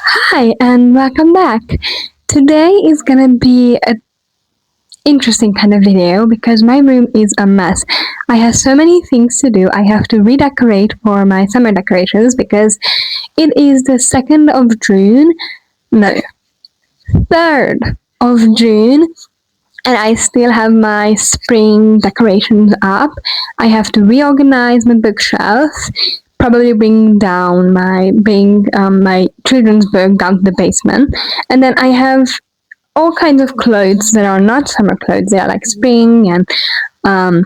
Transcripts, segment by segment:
Hi, and welcome back. Today is gonna be an interesting kind of video because my room is a mess. I have so many things to do. I have to redecorate for my summer decorations because it is the 2nd of June. No, 3rd of June, and I still have my spring decorations up. I have to reorganize my bookshelves, probably bring my children's book down to the basement, and then I have all kinds of clothes that are not summer clothes. They are like spring and um,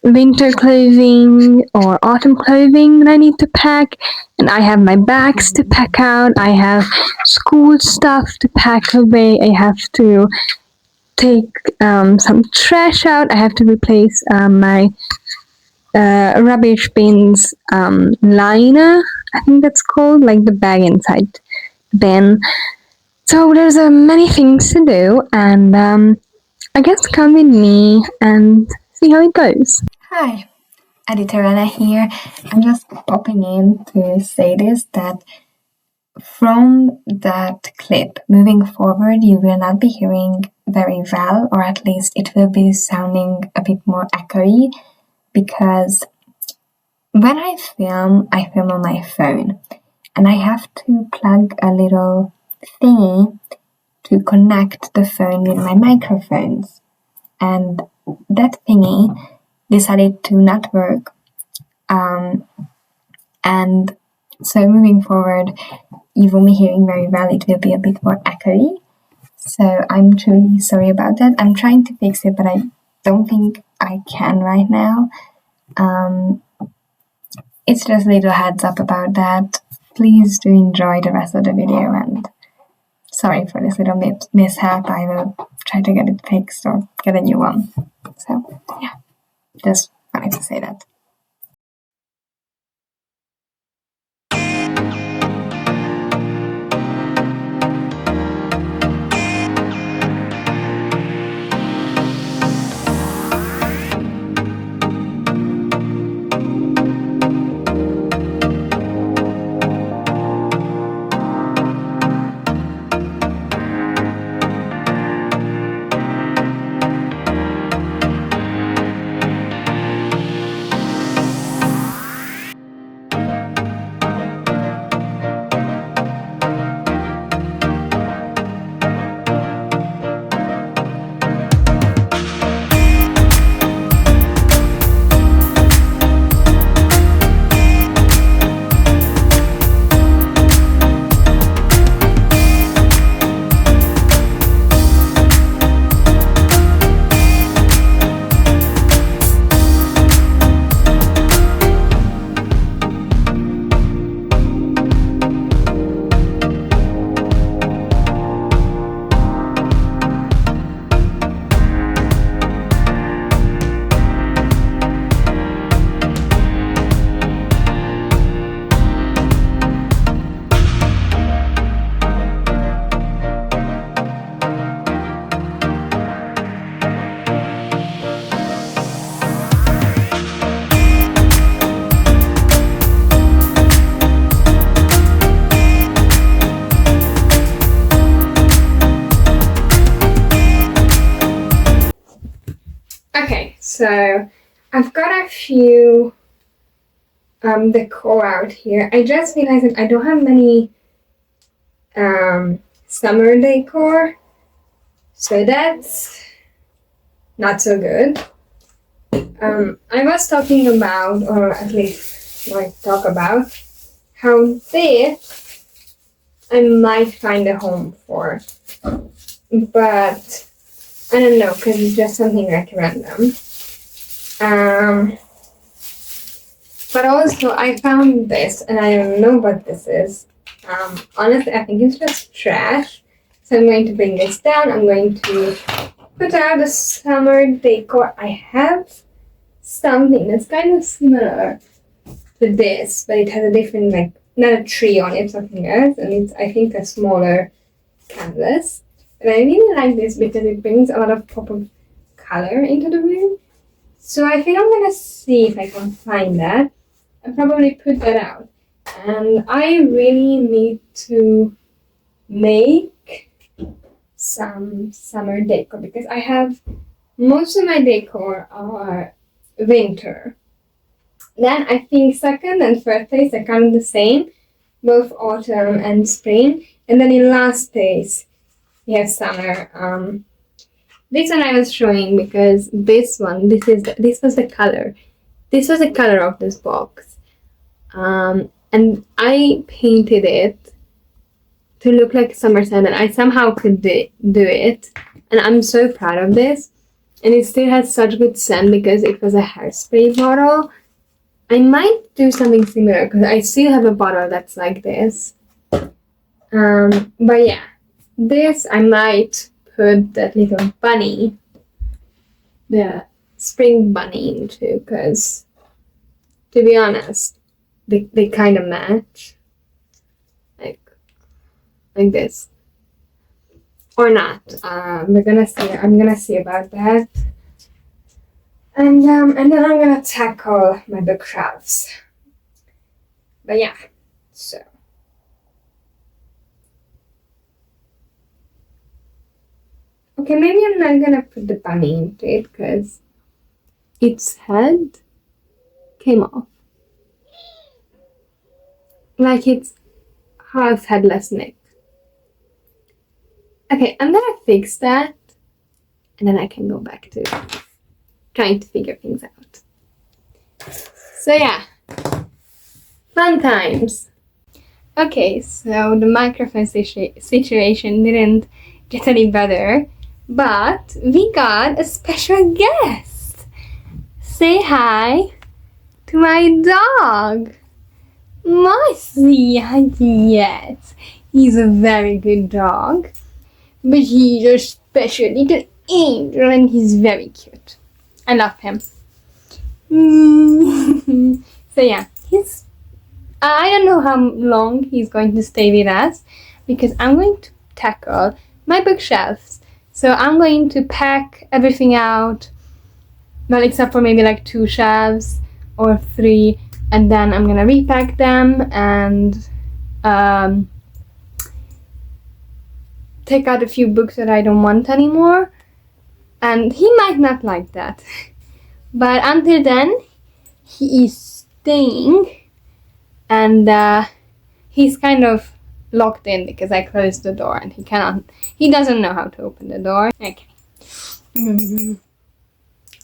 winter clothing or autumn clothing that I need to pack. And I have my bags to pack out. I have school stuff to pack away. I have to take some trash out. I have to replace my rubbish bins liner. I think that's called, like the bag inside the bin. So there's many things to do, and I guess come with me and see how it goes. Hi, Editor Anna here. I'm just popping in to say this that from that clip, moving forward, you will not be hearing very well, or at least it will be sounding a bit more echoey, because when I film on my phone, and I have to plug a little thingy to connect the phone with my microphones, and that thingy decided to not work. And so moving forward, you won't be hearing very well. It will be a bit more echoey. So I'm truly sorry about that. I'm trying to fix it, but I don't think I can right now. It's just a little heads up about that. Please do enjoy the rest of the video, and sorry for this little mishap. I will try to get it fixed or get a new one. So yeah, just wanted to say that. Okay, so I've got a few decor out here. I just realized that I don't have many summer decor, so that's not so good. I was talking about, or at least might talk about, how this I might find a home for, but I don't know, because it's just something like random. But also I found this, and I don't know what this is. Honestly, I think it's just trash. So I'm going to bring this down. I'm going to put out the summer decor. I have something that's kind of similar to this, but it has a different, like, not a tree on it, something else, and it's, I think, a smaller canvas. And I really like this because it brings a lot of pop of color into the room. So I think I'm gonna see if I can find that and probably put that out. And I really need to make some summer decor, because I have most of my decor are winter. Then I think second and third place are kind of the same, both autumn and spring. And then in last place, we have summer. This one I was showing because this was the color. This was the color of this box. And I painted it to look like summer sand, and I somehow could do it. And I'm so proud of this. And it still has such good scent because it was a hairspray bottle. I might do something similar because I still have a bottle that's like this. But yeah, this I might put that little bunny, the spring bunny, into, because to be honest, they kind of match, like this, or not. We're gonna see. I'm gonna see about that. And then I'm gonna tackle my bookshelves. But yeah, so. Okay, maybe I'm not gonna put the bunny into it because its head came off. Like it's half headless neck. Okay, I'm gonna fix that and then I can go back to trying to figure things out. So yeah, fun times. Okay, so the microphone situation didn't get any better, but we got a special guest. Say hi to my dog, Mossy. Yes, he's a very good dog, but he's a special little angel and he's very cute. I love him. So yeah, I don't know how long he's going to stay with us because I'm going to tackle my bookshelves. So I'm going to pack everything out, well, except for maybe like 2 shelves or 3, and then I'm gonna repack them and take out a few books that I don't want anymore. And he might not like that. But until then, he is staying. And he's kind of locked in because I closed the door and he doesn't know how to open the door. Okay.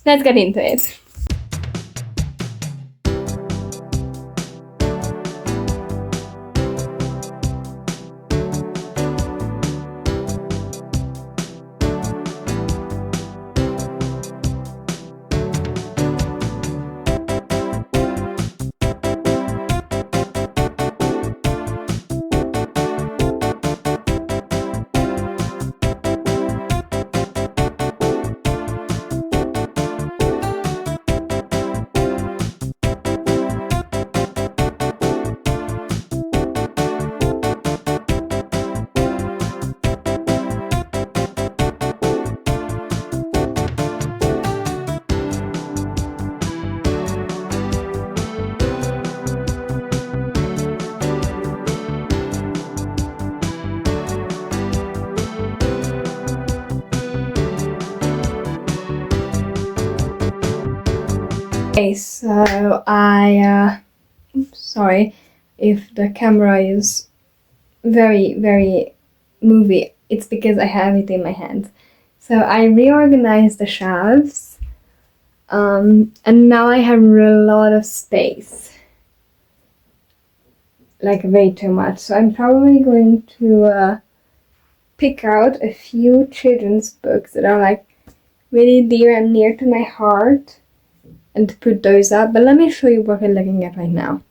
Let's get into it. Okay, so sorry if the camera is very, very movie. It's because I have it in my hands. So I reorganized the shelves, and now I have a lot of space, like way too much. So I'm probably going to pick out a few children's books that are like really dear and near to my heart and to put those up. But let me show you what we're looking at right now.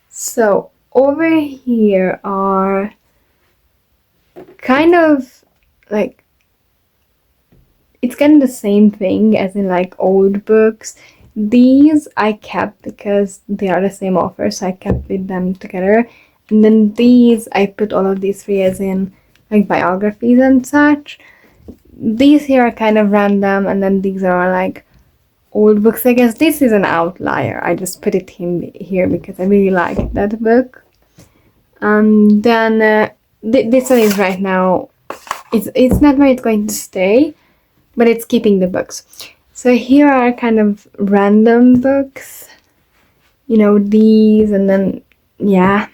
So over here are kind of like, it's kind of the same thing as in like old books. These I kept because they are the same author, so I kept with them together. And then these I put all of these three as in like biographies and such. These here are kind of random, and then these are like old books. I guess this is an outlier. I just put it in here because I really liked that book. Then this one is right now, it's not where it's going to stay, but it's keeping the books. So here are kind of random books, you know, these, and then, yeah.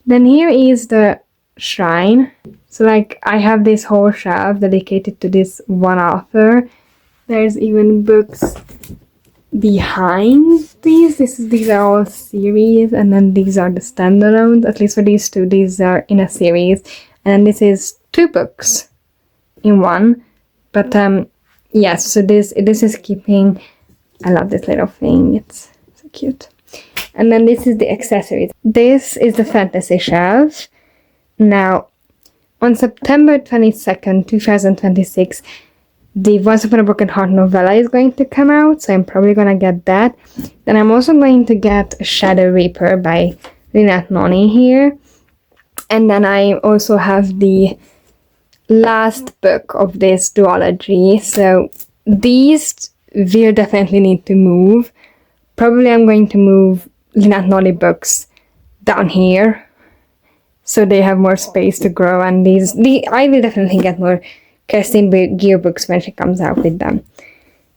Then here is the shrine. So like I have this whole shelf dedicated to this one author. There's even books behind these. These are all series, and then these are the standalones. At least for these two, these are in a series. And then this is 2 books in one. But yes, so this is keeping. I love this little thing. It's so cute. And then this is the accessories. This is the fantasy shelf. Now, on September 22nd, 2026, the Once Upon a Broken Heart novella is going to come out, so I'm probably gonna get that. Then I'm also going to get Shadow Reaper by Lynette Noni here. And then I also have the last book of this duology, so these will definitely need to move. Probably I'm going to move Lynette Noni books down here, so they have more space to grow, and I will definitely get more Kerstin Gear books when she comes out with them.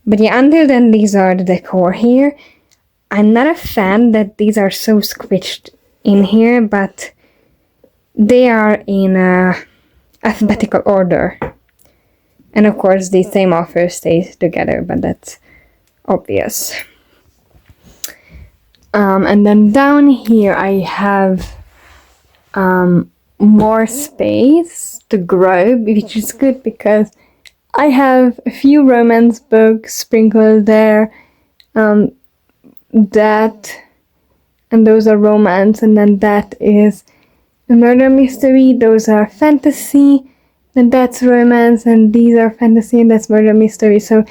But yeah, until then, these are the decor here. I'm not a fan that these are so squished in here, but they are in alphabetical order. And of course, the same author stays together, but that's obvious. And then down here, I have more space to grow, which is good because I have a few romance books sprinkled there. That, and those are romance, and then that is a murder mystery. Those are fantasy, and that's romance, and these are fantasy, and that's murder mystery. So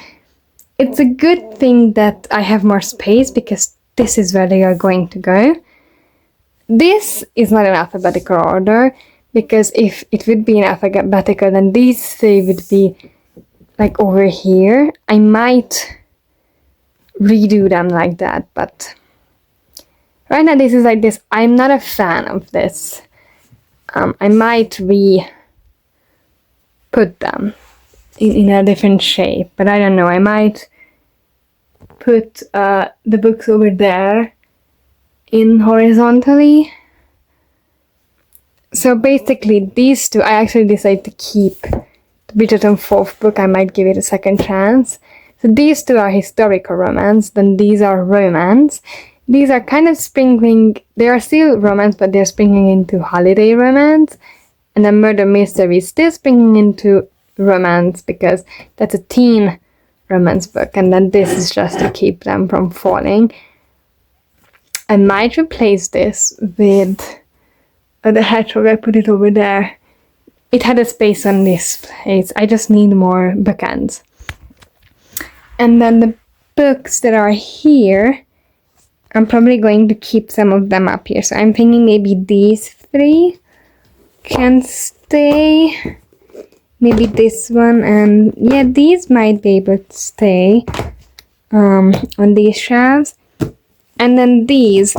it's a good thing that I have more space because this is where they are going to go. This is not in alphabetical order, because if it would be in alphabetical, then these 3 would be like over here. I might redo them like that, but right now this is like this. I'm not a fan of this. I might put them in a different shape, but I don't know. I might put the books over there in horizontally. So basically these 2, I actually decided to keep the Bridgerton 4th book. I might give it a second chance. So these 2 are historical romance, then these are romance. These are kind of sprinkling, they are still romance, but they're sprinkling into holiday romance. And then murder mystery is still sprinkling into romance because that's a teen romance book. And then this is just to keep them from falling. I might replace this with the hedgehog. I put it over there. It had a space on this place. I just need more bookends. And then the books that are here, I'm probably going to keep some of them up here. So I'm thinking maybe these 3 can stay. Maybe this one, and yeah, these might be able to stay on these shelves. And then these,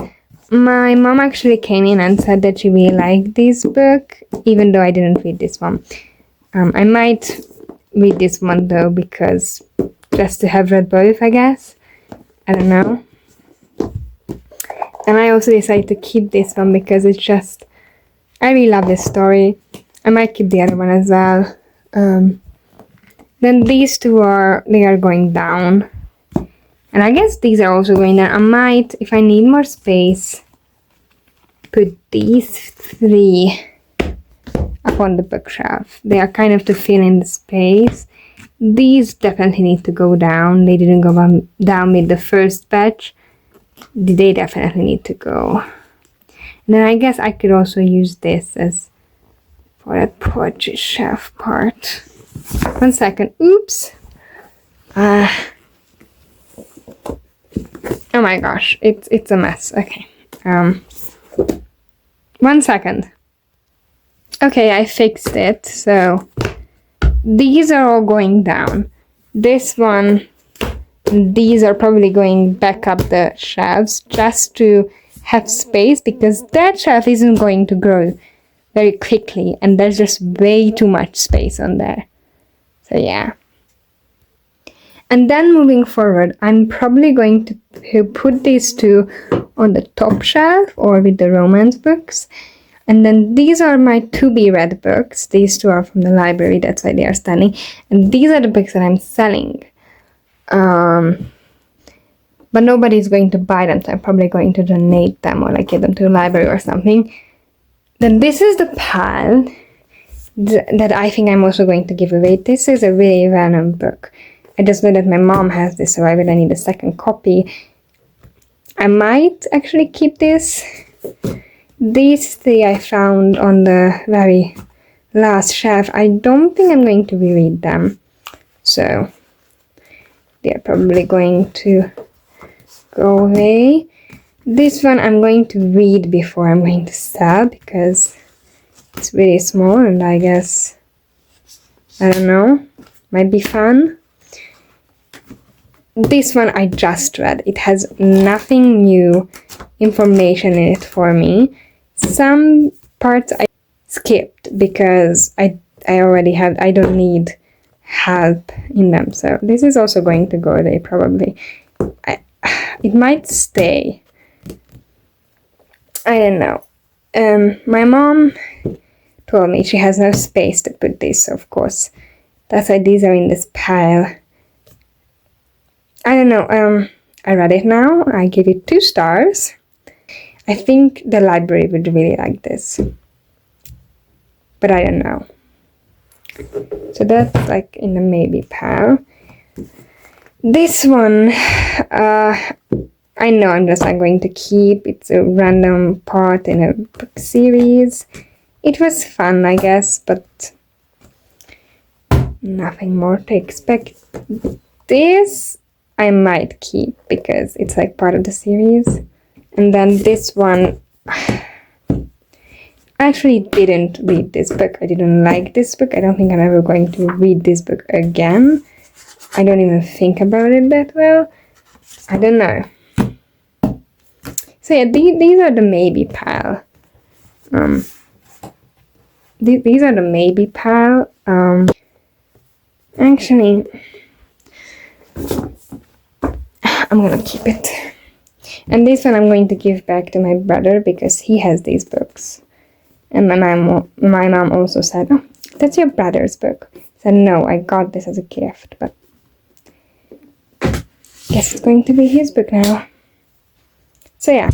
my mom actually came in and said that she really liked this book, even though I didn't read this one. I might read this one though, because just to have read both, I guess. I don't know. And I also decided to keep this one because it's just, I really love this story. I might keep the other one as well. Then these 2 they are going down. And I guess these are also going down. I might, if I need more space, put these 3 up on the bookshelf. They are kind of to fill in the space. These definitely need to go down. They didn't go down with the first batch. They definitely need to go. And then I guess I could also use this as for that poetry shelf part. 1 second. Oops. Oh my gosh, it's a mess. Okay. 1 second. Okay, I fixed it. So these are all going down. This one, these are probably going back up the shelves just to have space, because that shelf isn't going to grow very quickly, and there's just way too much space on there. So yeah. And then moving forward, I'm probably going to put these two on the top shelf or with the romance books. And then these are my to-be-read books. These two are from the library, that's why they are standing. And these are the books that I'm selling. But nobody's going to buy them, so I'm probably going to donate them or like give them to the library or something. Then this is the pile that I think I'm also going to give away. This is a really random book. I just know that my mom has this, so I really need a second copy. I might actually keep this. These three I found on the very last shelf. I don't think I'm going to reread them. So they're probably going to go away. This one I'm going to read before I'm going to sell because it's really small and I guess, I don't know, might be fun. This one I just read. It has nothing new information in it for me. Some parts I skipped because I already have, I don't need help in them. So this is also going to go away probably. It might stay. I don't know. My mom told me she has no space to put this, so of course. That's why these are in this pile. I don't know. I read it now. I give it 2 stars. I think the library would really like this. But I don't know. So that's like in the maybe pile. This one, I know I'm just not going to keep. It's a random part in a book series. It was fun, I guess, but nothing more to expect. This I might keep because it's like part of the series. And then this one, I actually didn't read this book. I didn't like this book. I don't think I'm ever going to read this book again. I don't even think about it that well. I don't know. So yeah, these are the maybe pile. These are the maybe pile. Actually, I'm gonna keep it. And this one I'm going to give back to my brother because he has these books. And my mom also said, "Oh, that's your brother's book." I said, "No, I got this as a gift, but guess it's going to be his book now." So yeah.